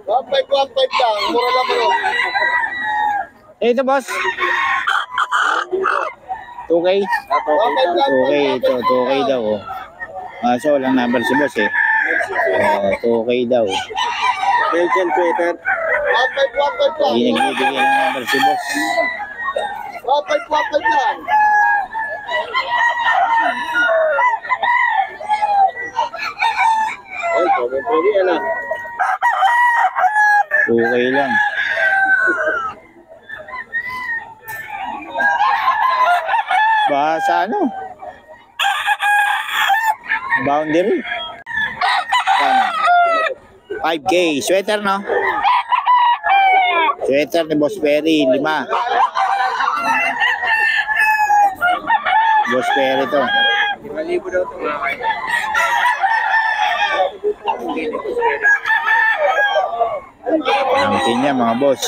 1.5 lang. Mura lang mo. Ito, boss. 2K? 2K ito. 2K daw. So, walang number si boss eh. 2K daw. Belgian Twitter. 1.5 lang. Hindi nagbibigay ng number si boss. 1.5 lang. Ay, pwede yan ah. 2K lang. Ba sa ano? Boundary. Ano? 5K. Sweater, no? Sweater ni Boss Perry. 5. Boss Perry to. 5,000 daw ito mga kayo. Ang niya mga boss.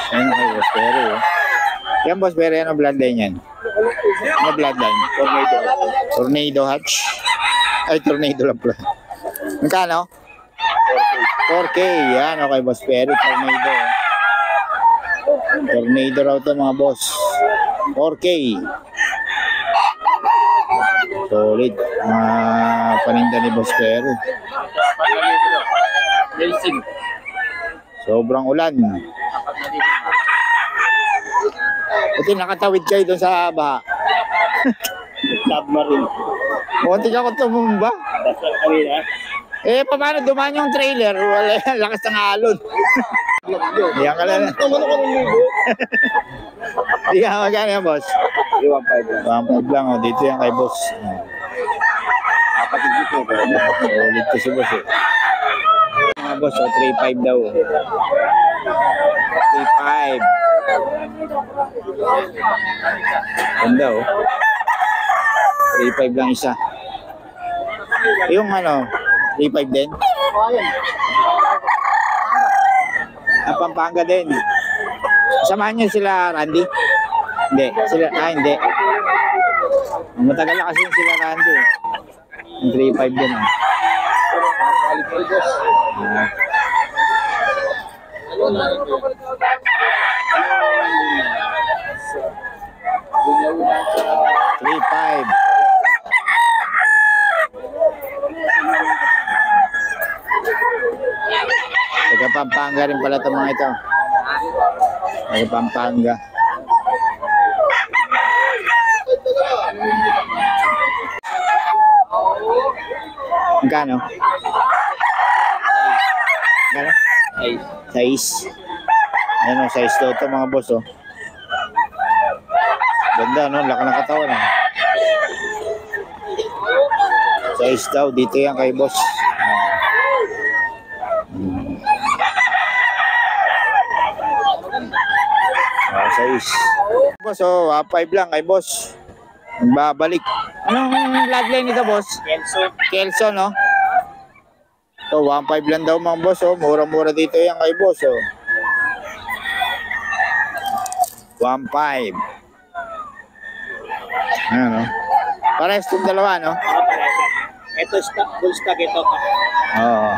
Ayun kay Boss Perry. Yan Boss Perry, ano bloodline yan? Ano bloodline? Tornado Hatch? Ay, Tornado lang pala. Magkano? 4K. Yan, okay Boss Perry. Tornado. Tornado raw ito mga boss. 4K. Solid. Paninda ni Boss Perry. Sobrang ulan. Buti nakatawid kayo doon sa baha. Submarine. Muntik ako tumumba. Eh, paano dumaan yung trailer? Wala, lakas ng alon. Diyan ka lang. Diyan, magkano yan, boss? 1.5 lang. 1.5 lang, oh. Dito yan kay boss. Kapatid dito. Solid to si boss, eh. Mga boss, oh, 3.5 daw. 3.5. Ganda, oh. 3.5 lang isa. Yung ano, 3.5 din? Pampanga din. Samahan niyo sila, Randy? Hindi. Hindi. Matagal na kasi sila, Randy. 3.5 din. $3.5. Taga Pampanga rin pala itong mga ito. Taga Pampanga. Magkano? Magkano? 6. Ayan o, 6 daw ito mga boss o. Ganda no, laki ng katawan o. 6 daw, dito yan kay boss. Boss, oh, 5 lang kay boss. Babalik. Anong bloodline nito, boss? Kelso, no? So, 1.5 lang daw mga boss, oh. Mura-mura dito yan kay boss, oh. 1.5. Ayan, no? Parehas itong dalawa, no? Ito, full stock ito. Oo.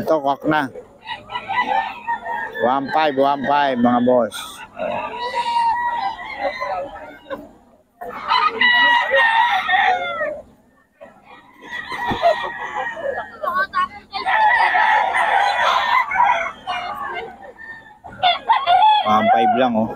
Ito, kak na. 1.5 mga boss. Ang 5 lang oh.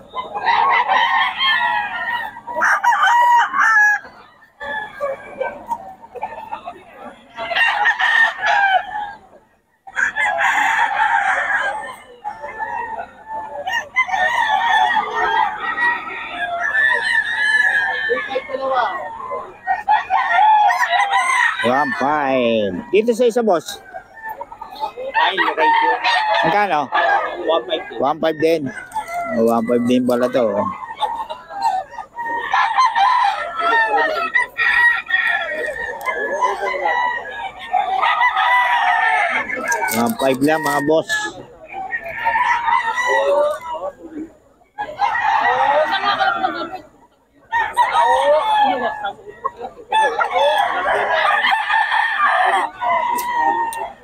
One five. Dito sa isa boss. Magkano? 1.5 din. 1.5 din pala to. 1.5 lang mga boss.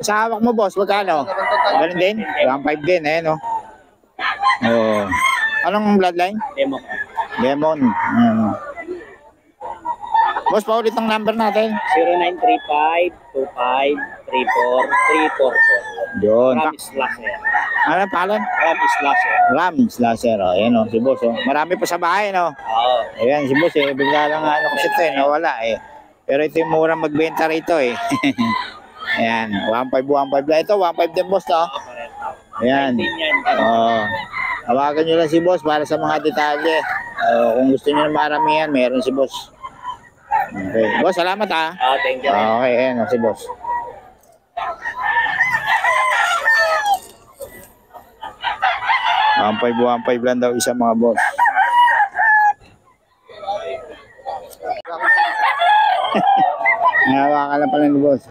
Sa hawak mo, boss, magkano? Ganun din? 1.5 din, eh, no? Oh. Anong bloodline? Demo. Lemon. Boss, paulit ang number natin. 0935-25-34-344. Yun. Ram Slasher. Ano pangalan? Ram Slasher. Ram Slasher. Oh, ayan, oh, si boss. Oh. Marami pa sa bahay, no? Oo. Ayan, si boss, eh. Bigla lang ano kasi ito, eh. Nawala, eh. Pero ito yung murang magbenta rito, eh. Ayan, 1.5 lang. Ito, 1.5 din, boss, no? Ayan. Din yan. Oo. Hawakan nyo lang si boss para sa mga detalye. Kung gusto nyo na maramihan, meron si boss. Okay. Boss, salamat, ha? Thank you. Okay, ayan, oh, si boss. One five lang daw isa mga boss. Hawakan lang pala ni boss.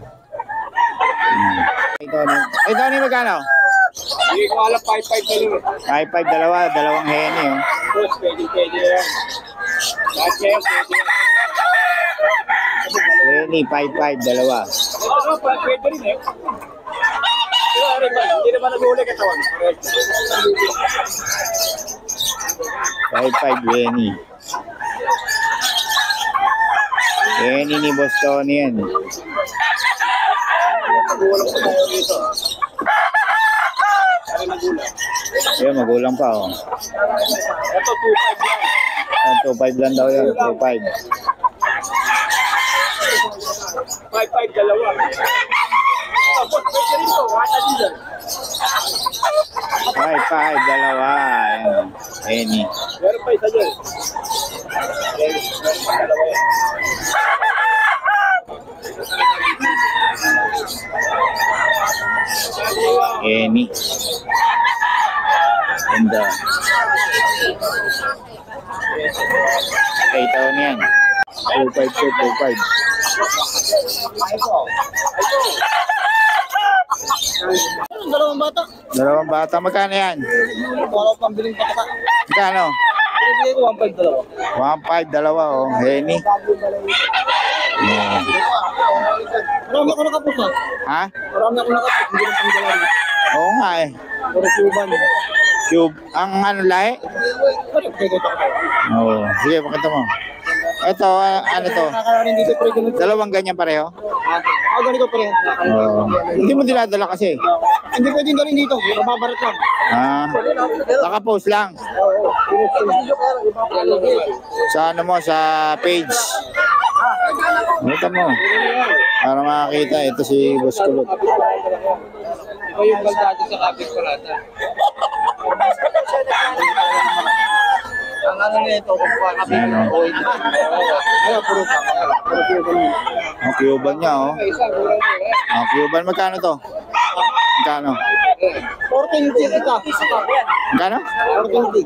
Ito ni magkano? Hindi ko alam 5-5 na rin. 5.5 dalawang heni, oh. Boss, pwede yan. Lahat yan, pwede yan. Heni, 5.5 dalawa. Ito, pwede rin eh. Hindi naman nag-uuli katawan. 5.5 heni. Heni ni Boss Tony yan. Nagulang ko tayo dito. Ay, nagulang. Ayun, magulang pa, oh. Ito, 2-5 lang. 2.5 lang daw yan, 2.5. 5-5 dalawa. Boss, pwede rin to. Wata din dyan. 5.5 dalawa. Ayan, heni. Meron pa isa dyan. Dalawa yan. Heni. Ganda. Okay, taon yan. 2.5 to 2.5. Dalawang bata. Dalawang bata, magkano yan? Wala ko pang biling pakata. Magkano? Binibigay ko 1.5 dalawa. 1.5 dalawa, oh. Heni. Yeah. Marami ako nakapos ha. Ha? Marami ako nakapos. Hindi lang pang dalawa. Oo nga, eh. Puro Cuban. Cube. Ang ano lahi? Ano? Kaya ito ako. Oo. Sige, pakita mo. Ito, ano to? Nakakaroon dito pre ganito. Dalawang ganyan pareho? Ganito pre. Oo. Hindi mo dinadala kasi. Hindi pwedeng galing dito. Mababarat lang. Ah, nakapost lang. Sa ano mo, sa page. Ito mo. Para makakita, ito si Boss Kulot. Ito yung baldado sa Kapit Parata. Ang ano nito, kung Kapit Ano? Ay, puro Cuban. Ang Cuban niya, oh. Isa, mura nyo. Ang Cuban, magkano to? Magkano? 14 kita. Magkano? 14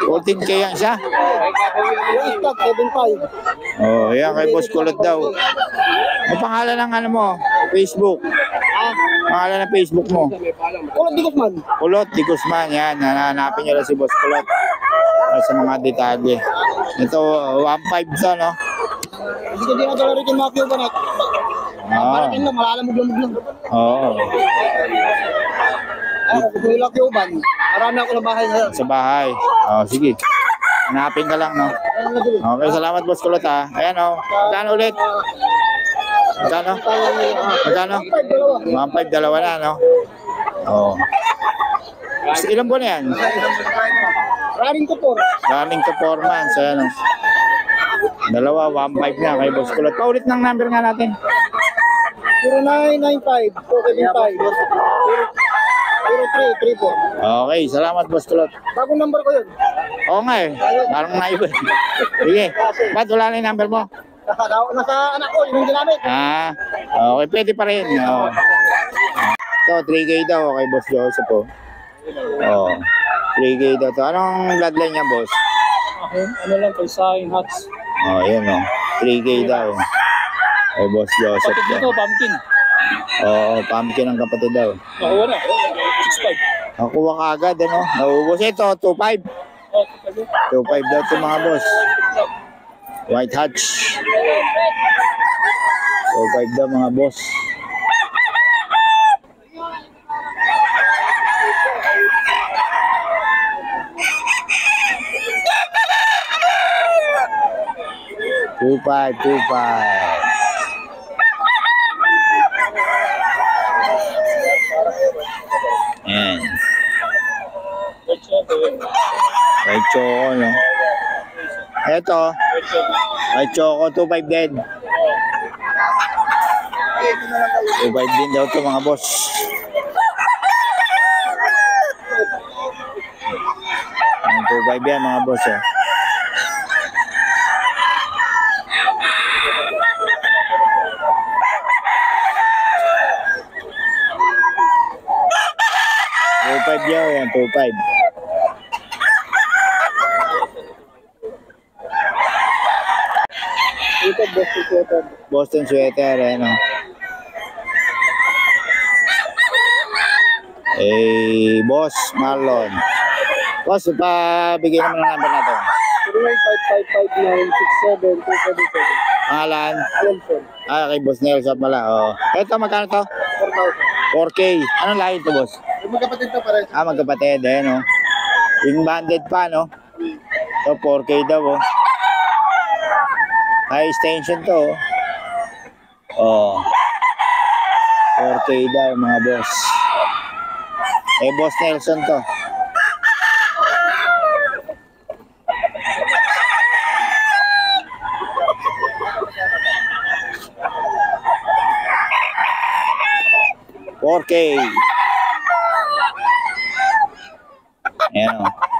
14K yan siya. Yung stock, 7.5. Oh, yan kay Boss Kulot daw. Ang pangalan ng ano mo? Facebook. Pangalan ng Facebook mo. Kulot di Guzman. Kulot di Guzman, yan. Hanapin nyo lang si Boss Kulot. Sa mga detalye. Ito, 1.5 to, no? Hindi ko dinadala rin yung mga Cuban at baratin lang, malalamog-lamog lang. Oo. Ako, kung nila Cuban, marami ako na bahay ngayon. Sa bahay. Oh, sige. Hanapin ka lang, no? Okay, salamat Boss Kulot, ha. Ayan, oh. Magkano ulit? Magkano? Magkano? 1.5 dalawa na, no? Oo. Ilang buwan na yan? Running to 4. Running to 4 months. Ayan, oh. Dalawa, 1.5 na kay Boss Kulot. Paulit ng number nga natin. 0995 275 0334. Okay, salamat Boss Kulot. Bagong number ko yun. Oo nga eh. Parang naiba. Sige. Ba't wala na yung number mo? Nasa anak ko, yun yung ginamit. Ah, okay. Pwede pa rin. Oh. Ito, 3K daw kay Boss Joseph po. Oh. 3K daw to. Anong bloodline niya, boss? Ano lang, Pulsine Hats. Oh, yun oh. 3K daw. Kay Boss Joseph. Kapit dito, pumpkin. Oo, pumpkin ang kapatid daw. Nakuha na. 6.5. Nakuha ka agad, ano? Naubos ito, 2.5. 2.5 daw ito mga boss. White Hatch. 2.5 daw mga boss. 2.5, 2.5. Yan. White choco, no? Ito, white choco, 2.5 din. 2.5 din daw to mga boss. Ang 2.5 yan mga boss, eh. Yan, 2.5. Ito, Boston Sweater. Boston Sweater, eh, no? Boss Marlon. Boss, bigyan naman ng number na to. 01555967277. Pangalan? Nelson. Kay Boss Nelson pala. Oh. Ito, magkano to? 4,000. 4K. Anong lahi to, boss? Magkapatid to pares. Magkapatid, eh, no? Yung banded pa, no? So, 4K daw, oh. High extension to, oh. 4K daw, mga boss. Boss Nelson to. $4K. Ayan, oh.